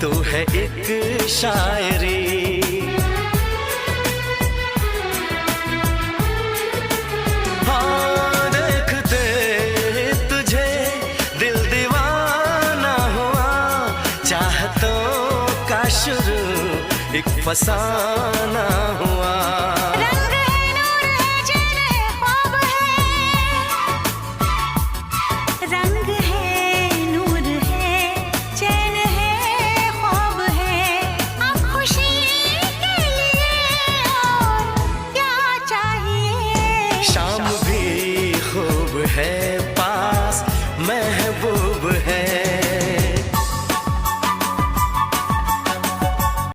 तू है एक शायरी। हाँ देखते तुझे दिल दीवाना हुआ, चाहतों का शुरू एक फसाना हुआ।